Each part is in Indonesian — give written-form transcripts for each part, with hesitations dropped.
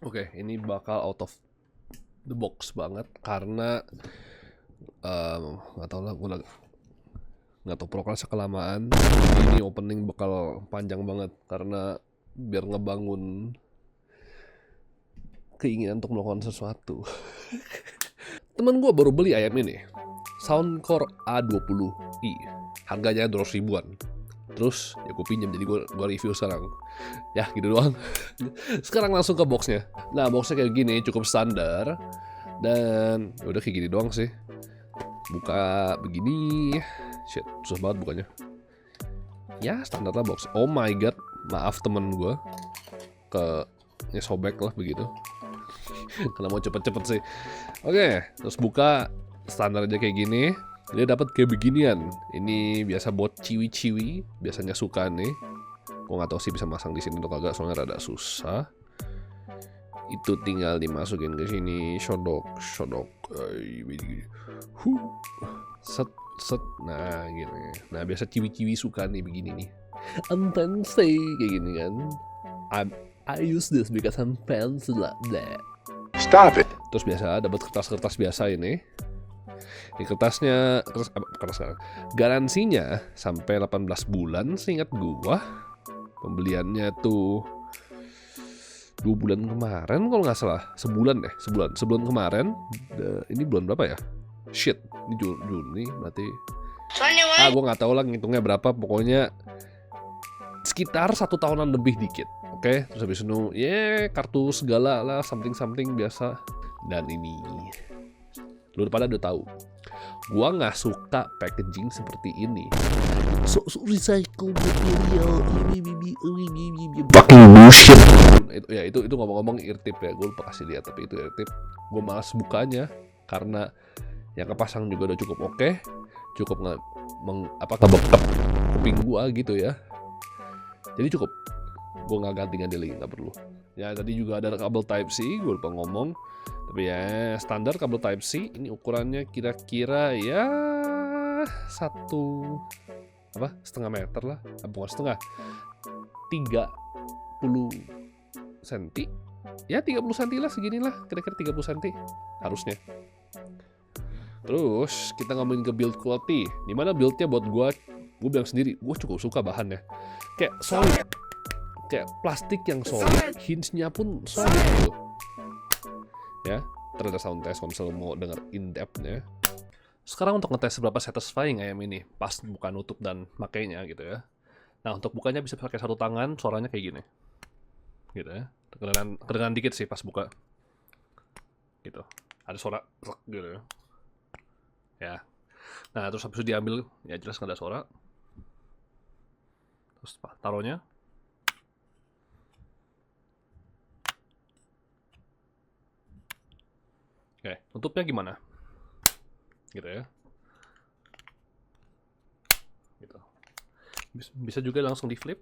Oke, ini bakal out of the box banget karena nggak tahu lah, gue nggak tahu progresnya kelamaan. Ini opening bakal panjang banget karena biar ngebangun keinginan untuk melakukan sesuatu. Temen gue baru beli ayam ini, Soundcore A20i, harganya 200 ribuan. Terus ya gue pinjam, jadi gue review sekarang. Ya gitu doang. Sekarang langsung ke boxnya. Nah, boxnya kayak gini, cukup standar. Dan udah kayak gini doang sih. Buka begini. Shit, susah banget bukanya. Ya standar lah box. Oh my god, maaf temen gue. Sobek lah begitu. Karena mau cepet-cepet sih. Oke, terus buka standar aja kayak gini. Dia dapat kayak beginian. Ini biasa buat ciwi-ciwi, biasanya suka nih. Gue nggak tahu sih bisa masang di sini atau kagak, soalnya rada susah. Itu tinggal dimasukin ke sini, sodok, set, nah gini. Nah biasa ciwi-ciwi suka nih begini nih. I'm fancy kayak gini kan. I use this because I'm fancy like that. Stop it. Terus biasa dapat kertas-kertas biasa ini. Di kertasnya kertas garansinya sampai 18 bulan seingat gua. Pembeliannya tuh 2 bulan kemarin kalau nggak salah, sebulan kemarin. Ini bulan berapa ya? Shit, ini Juni berarti. Gua nggak tahu lah ngitungnya berapa, pokoknya sekitar 1 tahunan lebih dikit. Oke, terus habis itu kartu segala lah, something biasa. Dan ini lu pada udah tahu, gua nggak suka packaging seperti ini. So recycle material ini Fucking bullshit. Itu ngomong-ngomong irtip ya, gue lupa kasih lihat, tapi itu irtip. Gue malas bukanya karena yang kepasang juga udah cukup oke, cukup ngebekap kuping gua gitu ya. Jadi cukup, gue nggak ganti lagi, nggak perlu. Ya tadi juga ada kabel Type C, gue lupa ngomong. Tapi ya standar kabel Type C, ini ukurannya kira-kira ya setengah meter lah, bukan setengah, 30 cm. Ya 30 cm lah, seginilah, kira-kira 30 cm harusnya. Terus kita ngomongin ke build quality. Dimana buildnya buat gue bilang sendiri, gue cukup suka bahannya. Kayak solid, kayak plastik yang solid, hinge-nya pun solid gitu. Ya, ternyata sound test kalau misalnya mau denger in-depth-nya. Sekarang untuk ngetes seberapa satisfying ayam ini pas buka nutup dan makainya gitu ya. Nah, untuk bukanya bisa pakai satu tangan, suaranya kayak gini. Gitu ya. Kedengeran dikit sih pas buka. Gitu. Ada suara gitu ya. Ya. Nah, terus habis itu diambil, ya jelas nggak ada suara. Terus taruhnya. Oke, tutupnya gimana? Gitu ya. Gitu. Bisa juga langsung di flip.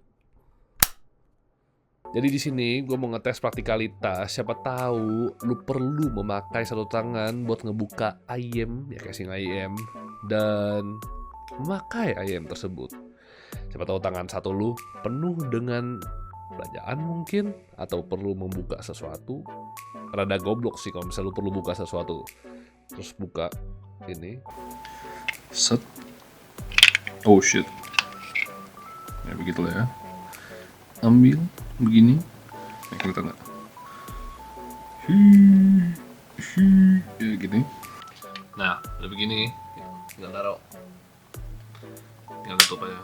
Jadi di sini gue mau ngetes praktikalitas. Siapa tahu lu perlu memakai satu tangan buat ngebuka ayam, ya casing ayam, dan memakai ayam tersebut. Siapa tahu tangan satu lu penuh dengan belanjaan mungkin, atau perlu membuka sesuatu. Rada goblok sih kalau misalnya lu perlu buka sesuatu. Terus buka ini. Set. Oh shit. Ya begitulah ya. Ambil begini. Kelihatan nggak? Ya gini. Nah, udah begini. Tinggal taruh. Tinggal tutup aja.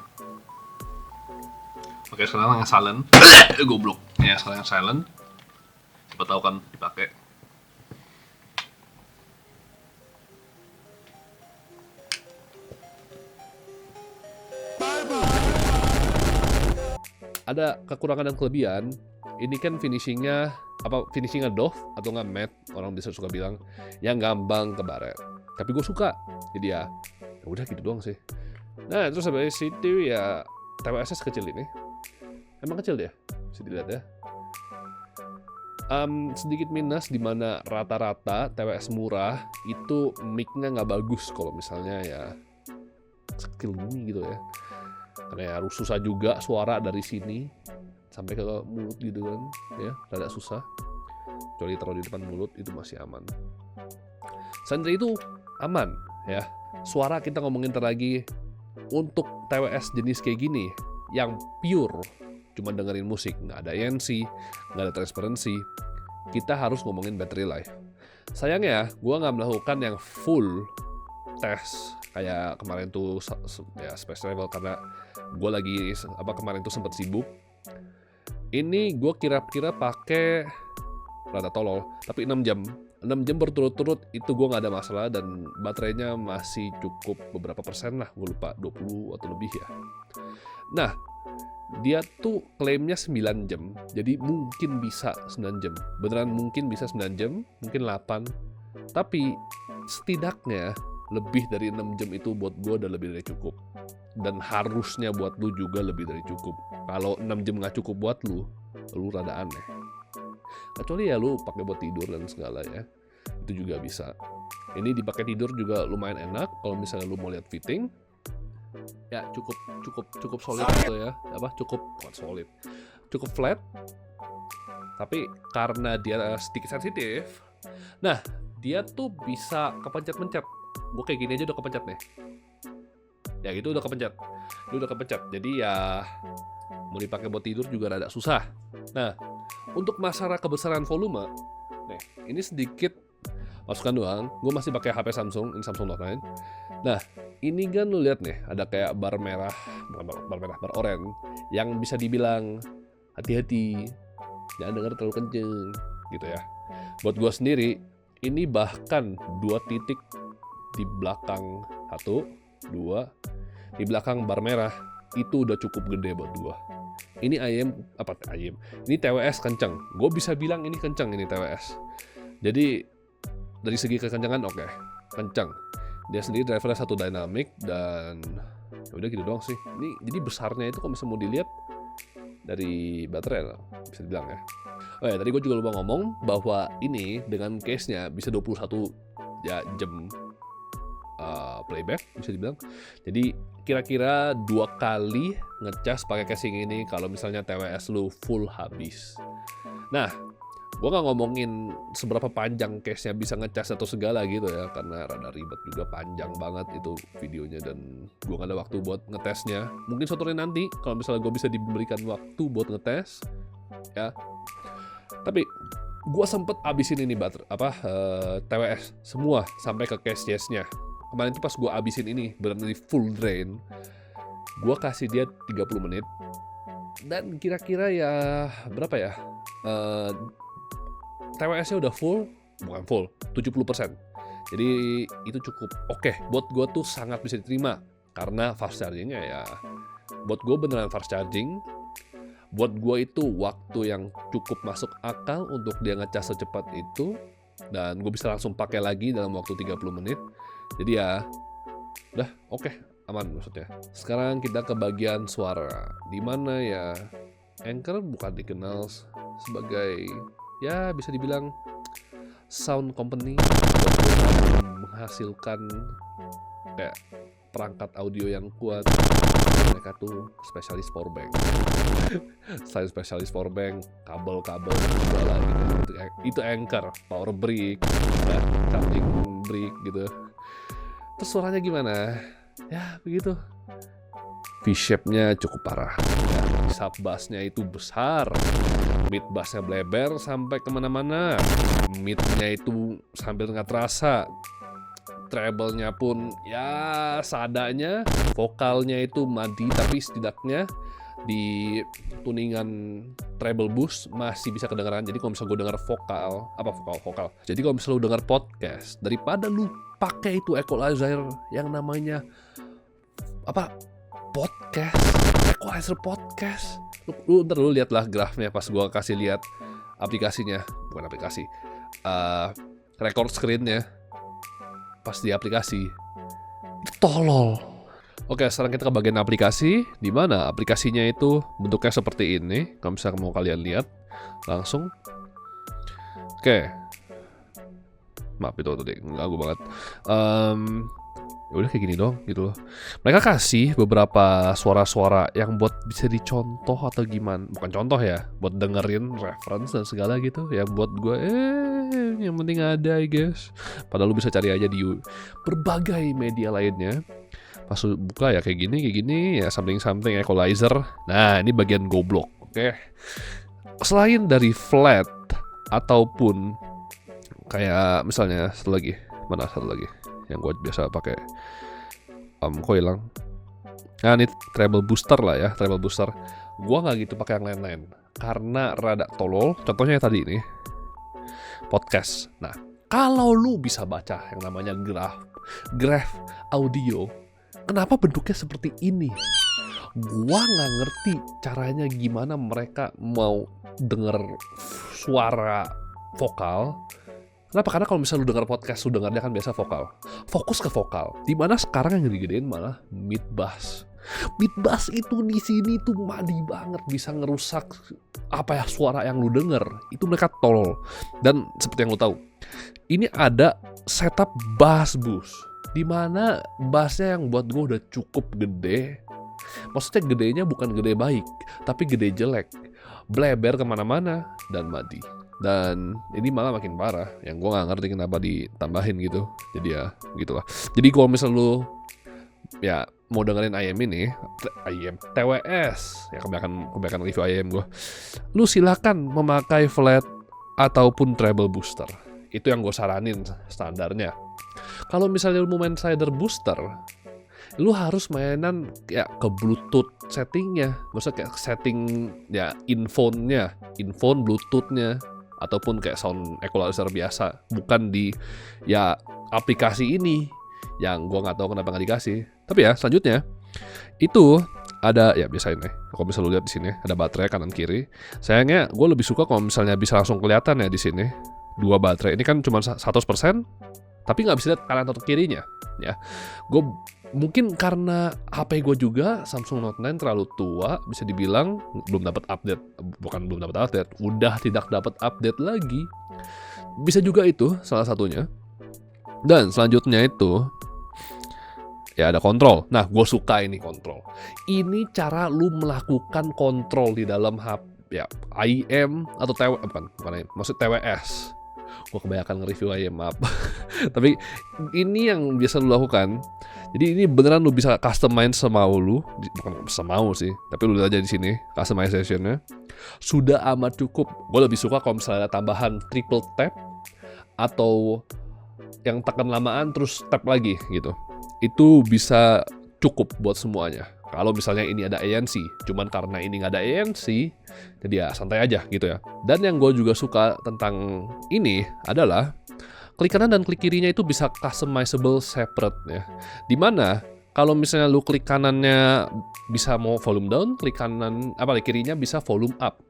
Oke, sekarang yang silent. Goblok. Ya, sekarang yang silent. Siapa tahu kan dipakai. Ada kekurangan dan kelebihan. Ini kan finishingnya doff atau nggak matte, orang bisa suka bilang yang gampang kebaret. Tapi gue suka, jadi ya udah gitu doang sih. Nah terus habis itu ya TWS kecil ini, emang kecil dia, bisa dilihat ya. Sedikit minus di mana rata-rata TWS murah itu mic-nya nggak bagus kalau misalnya ya sekecil gini gitu ya. Karena ya harus susah juga suara dari sini sampai ke mulut gitu kan, ya rada susah. kecuali taruh di depan mulut itu masih aman. Selain dari itu aman ya. Suara kita ngomongin lagi untuk TWS jenis kayak gini yang pure cuma dengerin musik, nggak ada ANC, nggak ada transparency, kita harus ngomongin battery life. Sayangnya gue nggak melakukan yang full tes kayak kemarin tuh ya Space Travel karena gue lagi kemarin tuh sempat sibuk. Ini gue kira-kira pakai rada tolol tapi 6 jam berturut-turut itu gue nggak ada masalah dan baterainya masih cukup beberapa persen lah, gue lupa 20 atau lebih ya. Nah dia tuh klaimnya 9 jam, jadi mungkin bisa 9 jam, beneran mungkin bisa 9 jam, mungkin 8, tapi setidaknya lebih dari 6 jam itu buat gue udah lebih dari cukup. Dan harusnya buat lu juga lebih dari cukup. Kalau 6 jam gak cukup buat lu rada aneh. Kecuali ya lu pakai buat tidur dan segala ya, itu juga bisa. Ini dipakai tidur juga lumayan enak. Kalau misalnya lu mau lihat fitting, ya cukup solid gitu ya. Bukan solid, cukup flat. Tapi karena dia sedikit sensitif, nah dia tuh bisa kepencet-pencet. Gue kayak gini aja udah kepencet nih. Ya gitu udah kepencet. Jadi ya mau dipakai buat tidur juga rada susah. Nah, untuk masalah kebesaran volume, nih ini sedikit masukan doang. Gue masih pakai HP Samsung, ini Samsung Note 9. Nah, ini kan lu lihat nih, ada kayak bar merah, bar oranye yang bisa dibilang hati-hati, jangan denger terlalu kenceng, gitu ya. Buat gue sendiri, ini bahkan 2 titik di belakang 1, 2, di belakang bar merah itu udah cukup gede buat gue. Ini ini TWS kenceng. Gue bisa bilang ini kenceng ini TWS. Jadi dari segi kekencangan oke, kenceng. Dia sendiri drivernya 1 dynamic dan ya udah gitu doang sih. Ini jadi besarnya itu kalau misalnya mau dilihat dari baterai lah, bisa dibilang ya. Oh ya, tadi gue juga lupa ngomong bahwa ini dengan case-nya bisa 21 ya jam playback bisa dibilang. Jadi kira-kira 2 kali ngecas pakai casing ini kalau misalnya TWS lu full habis. Nah, gue nggak ngomongin seberapa panjang case-nya bisa ngecas atau segala gitu ya, karena rada ribet juga, panjang banget itu videonya dan gue nggak ada waktu buat ngetesnya. Mungkin suatu hari nanti kalau misalnya gue bisa diberikan waktu buat ngetes ya. Tapi gue sempet abisin ini TWS semua sampai ke case-nya. Kemarin itu pas gue abisin ini benar-benar full drain, gue kasih dia 30 menit dan kira-kira ya berapa ya, TWS-nya udah bukan full 70%. Jadi itu cukup oke. Buat gue tuh sangat bisa diterima karena fast charging-nya ya, buat gue beneran fast charging. Buat gue itu waktu yang cukup masuk akal untuk dia ngecas secepat itu, dan gue bisa langsung pakai lagi dalam waktu 30 menit. Jadi ya udah oke, aman maksudnya. Sekarang kita ke bagian suara, dimana ya Anchor bukan dikenal sebagai ya bisa dibilang sound company menghasilkan kayak perangkat audio yang kuat. Mereka tuh spesialis powerbank. Selain spesialis powerbank, kabel-kabel segala gitu. Itu Anchor, power brick, charging brick gitu. Terus suaranya gimana? Ya begitu. V-shape-nya cukup parah. Sub bass-nya itu besar. Mid bass-nya bleber sampai kemana-mana. Mid-nya itu sambil nggak terasa. Treble-nya pun ya seadanya. Vokalnya itu madi, tapi setidaknya di tuningan treble boost masih bisa kedengaran. Jadi kalau misalnya gue dengar vokal. Jadi kalau misalnya lu dengar podcast, daripada lu pakai itu equalizer yang namanya equalizer podcast. Ntar lu lihatlah grafnya pas gue kasih lihat aplikasinya, bukan aplikasi, record screen-nya pas di aplikasi. Itu tolol. Oke, sekarang kita ke bagian aplikasi, di mana aplikasinya itu bentuknya seperti ini. Kalau misalnya mau kalian lihat langsung. Oke. Maaf itu tadi ganggu banget. ya udah kayak gini dong gitu loh. Mereka kasih beberapa suara-suara yang buat bisa dicontoh atau gimana, bukan contoh ya, buat dengerin reference dan segala gitu, ya buat gue yang penting ada I guess. Padahal lu bisa cari aja di berbagai media lainnya. Pas lu buka ya kayak gini ya, something equalizer. Nah ini bagian goblok. Oke. Selain dari flat ataupun kayak misalnya satu lagi yang gue biasa pakai, kok hilang? Nah ini treble booster lah ya, treble booster. Gue nggak gitu pakai yang lain-lain karena rada tolol. Contohnya tadi ini podcast. Nah kalau lu bisa baca yang namanya graph audio, kenapa bentuknya seperti ini? Gua nggak ngerti caranya gimana mereka mau denger suara vokal. Kenapa? Karena kalau misalnya lu denger podcast, lu dengarnya kan biasa vokal. Fokus ke vokal. Dimana sekarang yang digedein malah mid bass. Mid bass itu di sini tuh madi banget, bisa ngerusak apa ya suara yang lu denger. Itu mereka tolol. Dan seperti yang lu tahu, ini ada setup bass boost. Dimana bassnya yang buat gue udah cukup gede. Maksudnya gedenya bukan gede baik, tapi gede jelek, bleber kemana-mana dan mati. Dan ini malah makin parah, yang gue nggak ngerti kenapa ditambahin gitu. Jadi ya gitulah. Jadi kalau misal lu ya mau dengerin IM ini, TWS ya, kebanyakan review IM gue, lu silakan memakai flat ataupun treble booster. Itu yang gue saranin standarnya. Kalau misalnya lu mau main slider booster, lu harus mainan ya ke Bluetooth settingnya, maksudnya kayak setting ya infone Bluetoothnya, ataupun kayak sound equalizer biasa, bukan di ya aplikasi ini yang gua nggak tahu kenapa nggak dikasih. Tapi ya selanjutnya itu ada ya biasa ini. Kalau bisa lu lihat di sini ada baterai kanan kiri. Sayangnya gue lebih suka kalau misalnya bisa langsung kelihatan ya di sini dua baterai. Ini kan cuma 100%, tapi nggak bisa lihat kanan atau kirinya. Ya, gue mungkin karena HP gue juga Samsung Note 9 terlalu tua, bisa dibilang belum dapat update, udah tidak dapat update lagi. Bisa juga itu salah satunya. Dan selanjutnya itu ya ada kontrol. Nah, gue suka ini kontrol. Ini cara lu melakukan kontrol di dalam HP ya IM atau maksud TWS. Gue kebanyakan nge-review IM, maaf. Tapi ini yang biasa lu lakukan. Jadi ini beneran lu bisa customize semau lu, bukan semau sih, tapi lu lihat aja di sini customization-nya sudah amat cukup. Gue lebih suka kalau misalnya ada tambahan triple tap atau yang tekan lamaan terus tap lagi gitu. Itu bisa cukup buat semuanya. Kalau misalnya ini ada ANC, cuman karena ini nggak ada ANC, jadi ya santai aja gitu ya. Dan yang gue juga suka tentang ini adalah klik kanan dan klik kirinya itu bisa customizable separate ya. Dimana kalau misalnya lu klik kanannya bisa mau volume down, klik kirinya bisa volume up.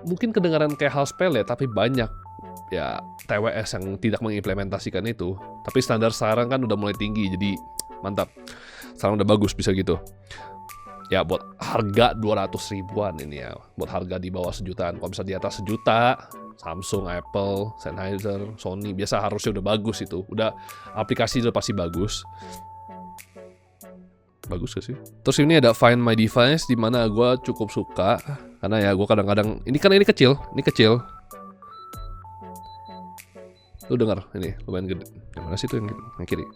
Mungkin kedengaran kayak hal sepele, tapi banyak ya TWS yang tidak mengimplementasikan itu. Tapi standar sekarang kan udah mulai tinggi, jadi mantap. Sekarang udah bagus bisa gitu. Ya buat harga 200 ribuan ini ya. Buat harga di bawah sejutaan. Kalau misalnya di atas sejuta, Samsung, Apple, Sennheiser, Sony biasa harusnya udah bagus itu. Udah aplikasi udah pasti bagus. Bagus gak sih? Terus ini ada Find My Device, di mana gue cukup suka karena ya gue kadang-kadang ini kecil. Lu dengar ini lumayan gede. Yang mana sih itu yang kiri?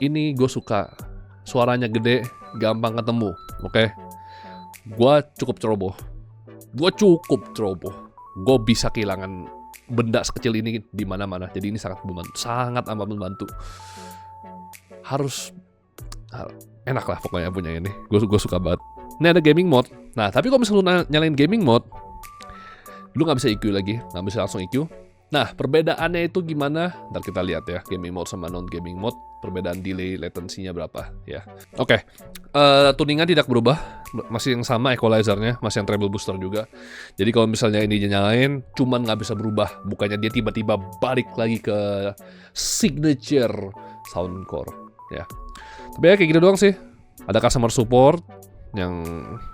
Ini gue suka, suaranya gede, gampang ketemu, oke? Gue cukup ceroboh. Gue bisa kehilangan benda sekecil ini di mana-mana. Jadi ini sangat amat membantu. Harus enak lah pokoknya punya ini. Gue suka banget. Ini ada gaming mode. Nah tapi kalau misalnya lu nyalain gaming mode, lu nggak bisa EQ lagi, nggak bisa langsung EQ. Nah, perbedaannya itu gimana? Ntar kita lihat ya, gaming mode sama non-gaming mode. Perbedaan delay, latency-nya berapa ya. Oke, tuningan tidak berubah. Masih yang sama equalizer-nya, masih yang treble booster juga. Jadi kalau misalnya ini dinyalain, cuman nggak bisa berubah. Bukannya dia tiba-tiba balik lagi ke signature soundcore ya. Tapi ya kayak gitu doang sih. Ada customer support, yang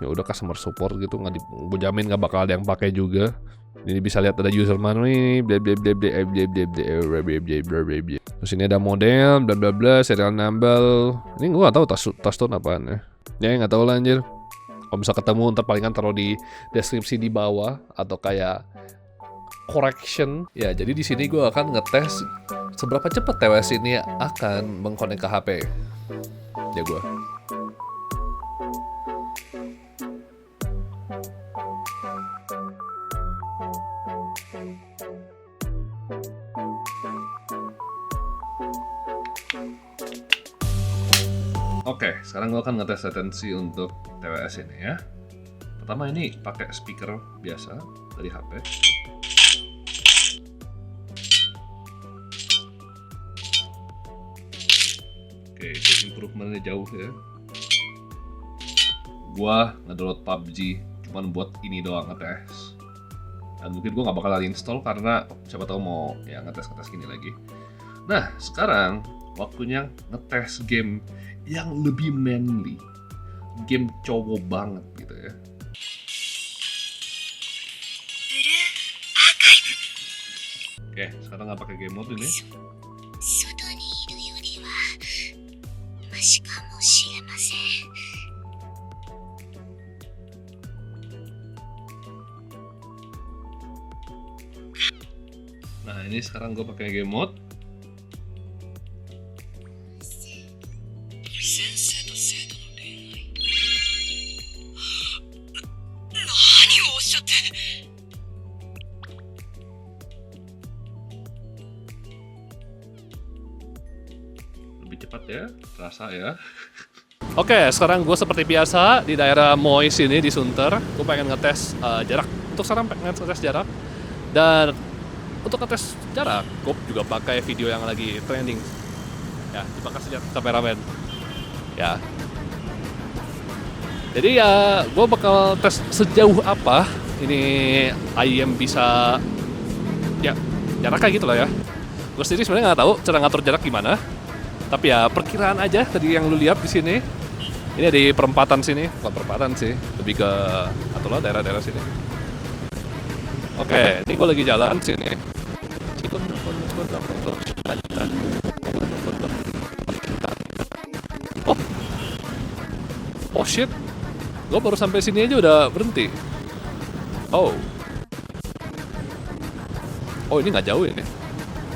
ya udah customer support gitu, gue jamin nggak bakal ada yang pakai juga. Ini bisa lihat ada user manual ini, Terus ini ada modem, bla bla bla, serial number. Ini gua gak tahu touchstone apaan ya. Ya nggak tahu lah anjir. Kalau bisa ketemu ntar palingan taruh di deskripsi di bawah atau kayak correction. Ya jadi di sini gua akan ngetes seberapa cepat TWS ini akan mengkonek ke HP. Ya gua. Oke, sekarang gue akan ngetes latency untuk TWS ini ya. Pertama ini pakai speaker biasa dari HP. Oke, itu improvementnya jauh ya. Gua ngedownload PUBG cuman buat ini doang ngetes. Dan mungkin gue nggak bakalan install karena siapa tahu mau ya ngetes gini lagi. Nah, sekarang waktunya ngetes game yang lebih manly, game cowok banget gitu ya. Oke, sekarang nggak pakai game mode ini. Nah ini sekarang gue pakai game mode. Lebih cepat ya, terasa ya. Oke, sekarang gue seperti biasa di daerah Mois ini di Sunter. Gue pengen ngetes jarak. Untuk sekarang pengen ngetes jarak. Dan untuk ngetes jarak, gue juga pakai video yang lagi trending. Ya, dipakai saja kameramen. Ya. Jadi ya, gue bakal tes sejauh apa ini IM bisa ya jaraknya gitu lah ya. Gue sendiri sebenarnya nggak tahu cara ngatur jarak gimana. Tapi ya perkiraan aja tadi yang lu lihat di sini. Ini di perempatan sini, bukan perempatan sih, lebih ke atulah daerah-daerah sini. Oke, ini gue lagi jalan sini. Oh shit, gue baru sampai sini aja udah berhenti. Oh, ini nggak jauh ini.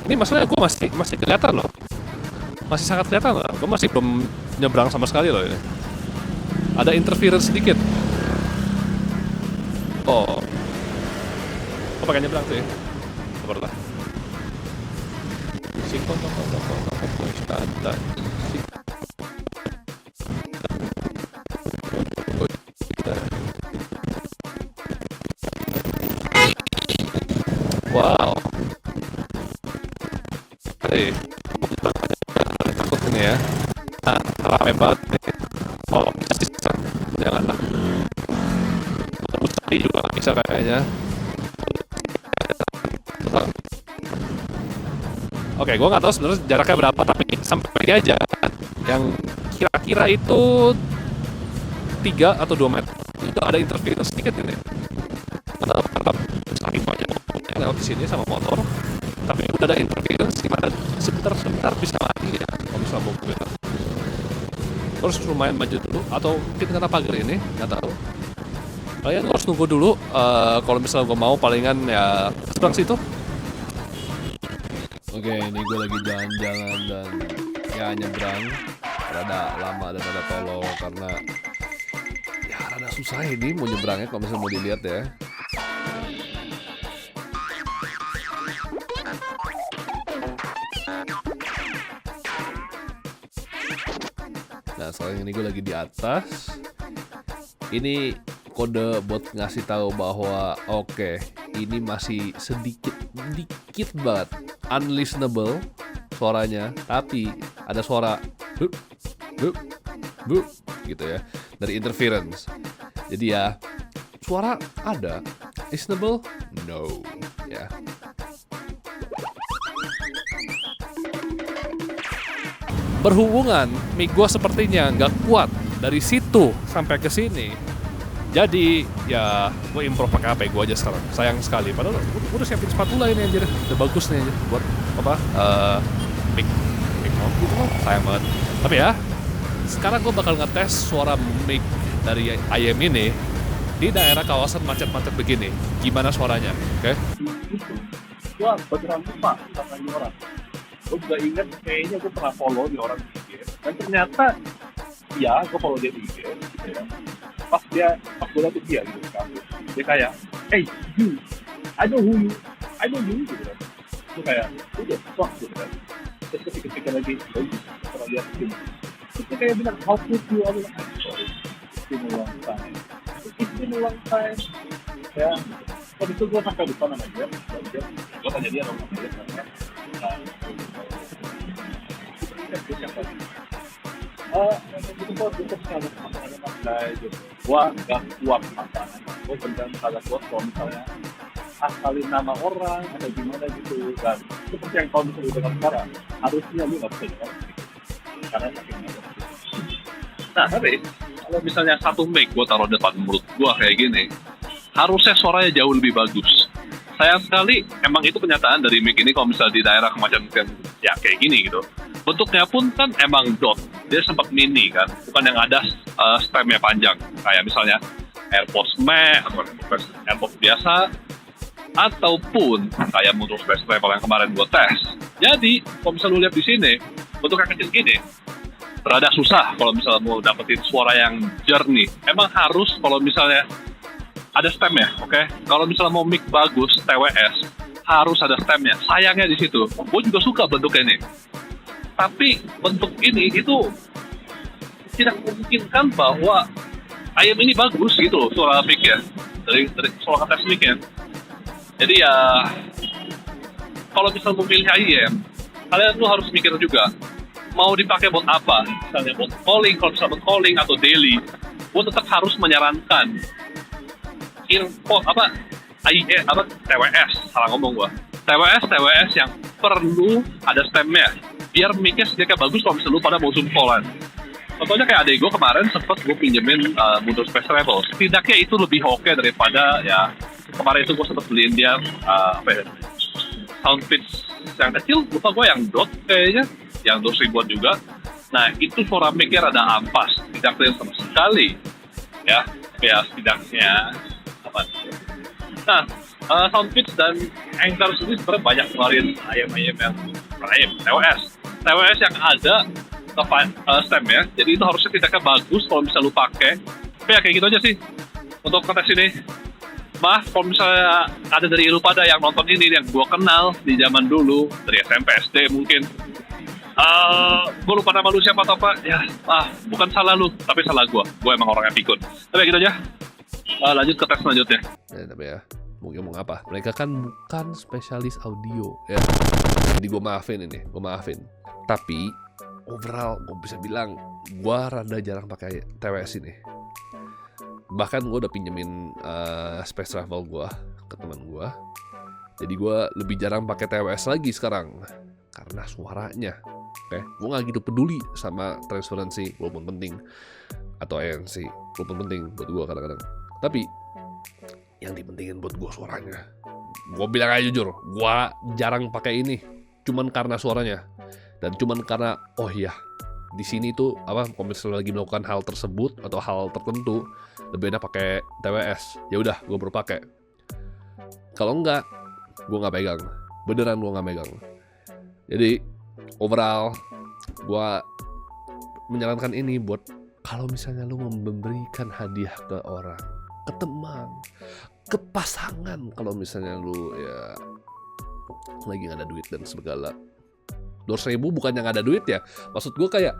Ini masalahnya gue masih kelihatan loh. Masih sangat kelihatan lah. Gue masih belum nyebrang sama sekali loh ini. Ada interference sedikit. Oh, pakai nyebrang sih. Sabarlah. Wow. Hey. Takut ini ya. Nah, rame banget nih. Oh, bisa. Janganlah. Tapi juga nggak bisa kayaknya. Oke, gue nggak tahu sebenarnya jaraknya berapa, tapi sampai ini aja yang kira-kira itu 3 atau 2 meter. Itu ada interference sedikit ini. Karena saling banyak lewat di sini sama motor, tapi udah ada interference di mana sebentar bisa mati ya kalau misalnya mobil. Terus lumayan maju dulu atau mungkin karena pagar ini nggak tahu. Kalian harus nunggu dulu. Kalau misalnya gue mau palingan ya seberang situ. Oke, ini gue lagi jalan-jalan dan ya nyebrang. Rada lama dan rada tolol karena ya rada susah ini mau nyebrangnya kalau misalnya mau dilihat ya. Nah, sekarang ini gue lagi di atas. Ini kode buat ngasih tahu bahwa oke, ini masih sedikit banget unlistenable suaranya, tapi ada suara bup gitu ya dari interference. Jadi ya suara ada, listenable no ya. Berhubungan mic gua sepertinya nggak kuat dari situ sampai ke sini. Jadi ya gue improve pakai HP gue aja sekarang. Sayang sekali. Padahal udah siapin spatula ini anjir. Udah bagus nih anjir buat apa? mic on gitu loh, sayang banget. Tapi ya, sekarang gue bakal ngetes suara mic dari IM ini di daerah kawasan macet-macet begini. Gimana suaranya, oke? Gua beneran lupa sama ini orang. Gue juga inget kayaknya gue pernah follow di orang di IG. Dan ternyata, iya gue follow dia di IG gitu ya. Pas gue liat dia gitu kan. Dia kayak, hey you, I know you gitu kan. Gue kayak, udah fuck gitu kan. Terus ketika lagi, pernah lihat gitu. Terus dia kayak bilang, how could you? I'm sorry, it's been a long time. Ya, waktu itu gue sampai lupa nama dia. Gue tanya dia nama dia karena itu kok sama gue gak kuat masalah. Gue beneran kagak kuat kalau misalnya asalin nama orang atau gimana gitu. Dan seperti yang kau bisa dengar sekarang, harusnya lu gak bisa dengar karena sakit banget. Nah tapi kalau misalnya satu mic gue taruh depan mulut gue kayak gini, harusnya suaranya jauh lebih bagus. Sayang sekali, emang itu kenyataan dari mic ini kalau misalnya di daerah macam ya kayak gini gitu. Bentuknya pun kan emang dot, dia sempat mini kan, bukan yang ada stemnya panjang. Kayak misalnya AirPods Max atau AirPods biasa, ataupun kayak Motor Space Travel yang kemarin gue tes. Jadi, kalau misalnya lu lihat di sini, bentuknya kecil gini, rada susah kalau misalnya mau dapetin suara yang jernih. Emang harus kalau misalnya ada stemnya, oke? Kalau misalnya mau mic bagus, TWS, harus ada stemnya. Sayangnya di situ. Gue juga suka bentuknya ini. Tapi bentuk ini itu tidak memungkinkan bahwa IM ini bagus gitu loh suara mic-nya. Dari suara tes mic-nya. Jadi ya, kalau misalnya memilih IM, kalian tuh harus mikir juga. Mau dipakai buat apa? Misalnya buat calling, kalau misalnya buat calling atau daily, gue tetap harus menyarankan earphone TWS, salah ngomong gua. TWS yang perlu ada stemnya, biar mic-nya sedikit bagus kalau misalnya lu pada mau zoom callan. Contohnya kayak adek gue kemarin sempet gue pinjemin Motor Space Travel. Setidaknya itu lebih oke daripada ya kemarin itu gue sempet beliin dia Soundfits yang kecil, lupa gue yang dot kayaknya, yang 2.000-an juga. Nah itu suara mic-nya rada ampas, tidak clear sama sekali. Ya setidaknya apa? Nah, Soundfits dan Anchor sendiri sebenarnya banyak ngeluarin IM yang TWS yang ada stem ya. Jadi itu harusnya tidaknya bagus kalau misalnya lu pakai. Tapi ya kayak gitu aja sih untuk kontes ini. Kalau misalnya ada dari lu pada yang nonton ini yang gue kenal di zaman dulu dari SMP SD mungkin, gue lupa nama lu siapa atau apa ya, bukan salah lu tapi salah gue emang orangnya pikun. Tapi gitu aja, lanjut ke tes selanjutnya. Tapi ya mau ngomong apa, mereka kan bukan spesialis audio ya, jadi gue maafin. Tapi overall gue bisa bilang gue rada jarang pakai TWS ini. Bahkan gue udah pinjemin Space Travel gue ke teman gue, jadi gue lebih jarang pakai TWS lagi sekarang karena suaranya. Oke, gue nggak gitu peduli sama transparansi walaupun penting, atau ANC walaupun penting buat gue kadang-kadang. Tapi yang dipentingin buat gue suaranya. Gue bilang aja jujur, gue jarang pakai ini cuman karena suaranya, dan cuman karena oh iya di sini tuh apa, kalau misalnya lagi melakukan hal tersebut atau hal tertentu lebih enak pakai TWS. Ya udah, gue baru pakai. Kalau enggak, gue nggak pegang. Beneran gue nggak pegang. Jadi overall, gue menyarankan ini buat kalau misalnya lu memberikan hadiah ke orang, ke teman, ke pasangan, kalau misalnya lu ya lagi nggak ada duit dan segala. 200.000 bukan yang ada duit ya, maksud gue kayak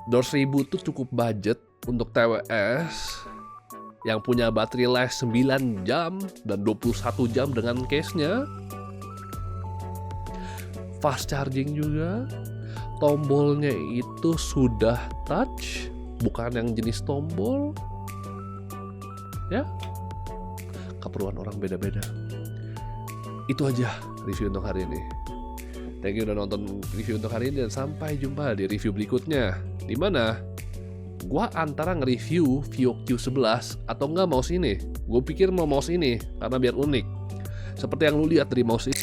200.000 tuh cukup budget untuk TWS yang punya baterai life 9 jam dan 21 jam dengan case-nya, fast charging juga, tombolnya itu sudah touch, bukan yang jenis tombol ya. Keperluan orang beda-beda. Itu aja review untuk hari ini. Thank you udah nonton review untuk hari ini, dan sampai jumpa di review berikutnya, di mana gua antara nge-review Vio Q11 atau enggak mouse ini. Gue pikir mau mouse ini karena biar unik, seperti yang lu lihat dari mouse ini.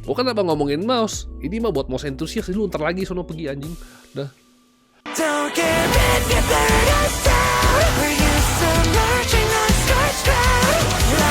Gua kan abang ngomongin mouse. Ini mah buat mouse entusias. Lu ntar lagi sono pergi anjing. Dah. Don't give in, you burn us down. We're used to marching on scorched ground.